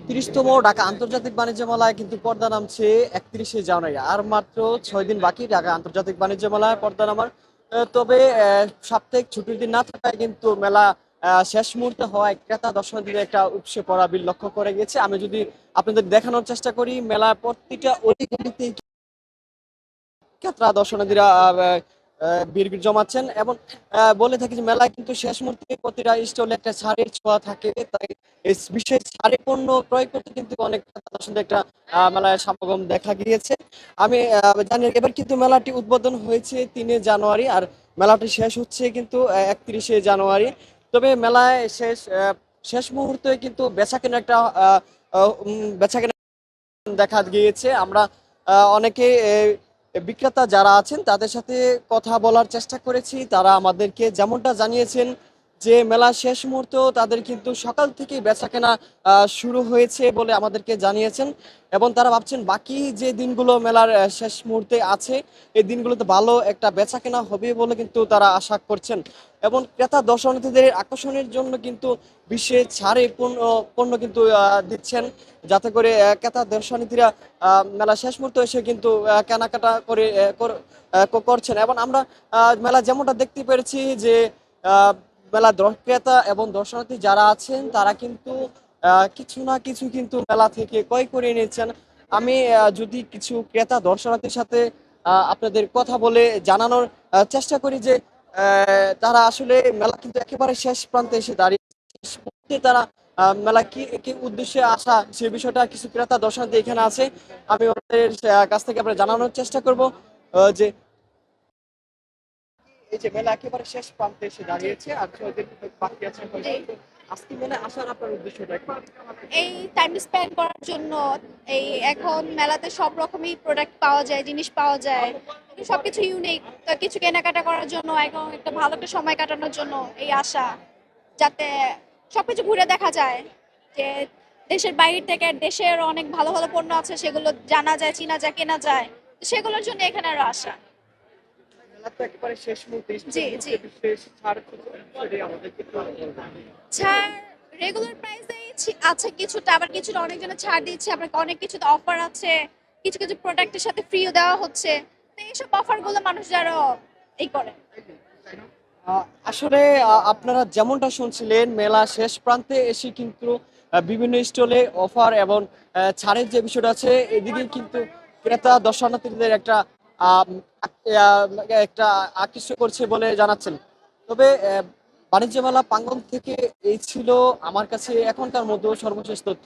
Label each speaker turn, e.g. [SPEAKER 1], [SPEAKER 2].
[SPEAKER 1] ৩১তম ঢাকা আন্তর্জাতিক বাণিজ্য মেলায় কিন্তু পর্দা নামছে ৩১শে জানুয়ারি। আর মাত্র ৬ দিন বাকি ঢাকা আন্তর্জাতিক বাণিজ্য মেলায় পর্দা নামার। তবে সাপ্তাহিক ছুটির দিন না থাকায় কিন্তু মেলা শেষ মুহূর্তে হওয়ায় ক্রেতা দর্শনার্থীদের একটা উপসে পড়া বিল লক্ষ্য করে গেছে। আমি যদি আপনাদের দেখানোর চেষ্টা করি, মেলার প্রতিটা অলিগলিতেই ক্রেতা দর্শনার্থীরা ভিড় জমাচ্ছেন এবং বলে থাকি যে মেলায় কিন্তু শেষ মুহূর্তে প্রতিটা স্টলে একটা ছাড়ের ছোঁয়া থাকে। তাই এই বিশেষ ছাড়ে পণ্য ক্রয় করতে কিন্তু অনেক ক্রেতা দর্শকদের একটা মেলায় সমাগম দেখা গিয়েছে। আমি জানি এবার কিন্তু মেলাটি উদ্বোধন হয়েছে ৩ জানুয়ারি, আর মেলাটি শেষ হচ্ছে কিন্তু ৩১শে জানুয়ারি। তবে মেলায় শেষ মুহূর্তে কিন্তু বেচাকেনার একটা বেচাকেনা দেখা গিয়েছে। আমরা অনেকে বিক্রেতা যারা আছেন তাদের সাথে কথা বলার চেষ্টা করেছি। তারা আমাদেরকে যেমনটা জানিয়েছেন যে মেলা শেষ মুহূর্তেও তাদের কিন্তু সকাল থেকেই বেচাকেনা শুরু হয়েছে বলে আমাদেরকে জানিয়েছেন, এবং তারা ভাবছেন বাকি যে দিনগুলো মেলার শেষ মুহূর্তে আছে এই দিনগুলোতে ভালো একটা বেচাকেনা হবে বলে কিন্তু তারা আশা করছেন। এবং ক্রেতা দর্শনার্থীদের আকর্ষণের জন্য কিন্তু বিশেষ ছাড়ে পণ্য পণ্য কিন্তু দিচ্ছেন, যাতে করে ক্রেতা দর্শনার্থীরা মেলা শেষ মুহূর্তে এসে কিন্তু কেনাকাটা করছেন। এবং আমরা মেলা যেমনটা দেখতে পেরেছি যে মেলা ক্রেতা এবং দর্শনার্থী যারা আছেন তারা কিন্তু কিছু না কিছু কিন্তু মেলা থেকে ক্রয় করে নিয়েছেন। আমি যদি কিছু ক্রেতা দর্শনার্থীর সাথে আপনাদের কথা বলে জানানোর চেষ্টা করি যে তারা আসলে মেলা কিন্তু একেবারে শেষ প্রান্তে এসে দাঁড়িয়ে, শেষ মুহূর্তে তারা মেলা কি কি উদ্দেশ্যে আসা সে বিষয়টা কিছু ক্রেতা দর্শনার্থী এখানে আছে। আমি ওদের কাছ থেকে আমরা জানানোর চেষ্টা করব যে এই যে মেলা একেবারে শেষ প্রান্তে এসে
[SPEAKER 2] জি,
[SPEAKER 1] দাঁড়িয়েছে আর ৬ দিন বাকি আছে
[SPEAKER 2] জি।
[SPEAKER 1] হয়তো। আজকে মেলা আসার আপনার উদ্দেশ্যটা কি?
[SPEAKER 2] এই টাইম স্পেন্ড করার জন্য এই এখন মেলাতে সব রকমই প্রোডাক্ট পাওয়া যায়, জিনিস পাওয়া যায়। সবকিছু ইউনিক। তো কিছু কেনাকাটা করার জন্য এবং একটা ভালো একটা সময় কাটানোর জন্য এই আশা। যাতে সবকিছু ঘুরে দেখা যায়। যে দেশের বাইরে থেকে দেশের অনেক ভালো ভালো পণ্য আছে সেগুলো জানা যায়, চিনা যায়, কেনা যায়। তো সেগুলোর জন্য এখানে আরো আসা।
[SPEAKER 1] মেলা তো একেবারে শেষ মুহূর্তে,
[SPEAKER 2] জি,
[SPEAKER 1] স্টল
[SPEAKER 2] জি।
[SPEAKER 1] মুহূর্তে বিশেষ ছাড় বিষয়টি আমাদেরকে একটু বলবেন।
[SPEAKER 2] ছাড় রেগুলার প্রাইসেই আছে কিছুটা, আবার কিছুটা অনেকজনের ছাড় দিচ্ছে, আবার অনেক কিছুতে অফার আছে, কিছু কিছু প্রোডাক্টের সাথে ফ্রিও দেওয়া হচ্ছে। তো এইসব অফার গুলো মানুষ যারা এই করে।
[SPEAKER 1] আসলে আপনারা যেমনটা শুনছিলেন মেলা শেষ প্রান্তে এসে কিন্তু বিভিন্ন স্টলে অফার এবং ছাড়ের যে বিষয়টা আছে এদিকে কিন্তু ক্রেতা দর্শনার্থীদের একটা আম, একটা আকৃষ্ট করছে বলে জানাচ্ছেন। তবে বাণিজ্য মেলা প্রাঙ্গণ থেকে এই ছিল আমার কাছে এখনকার মতো সর্বশেষ তথ্য।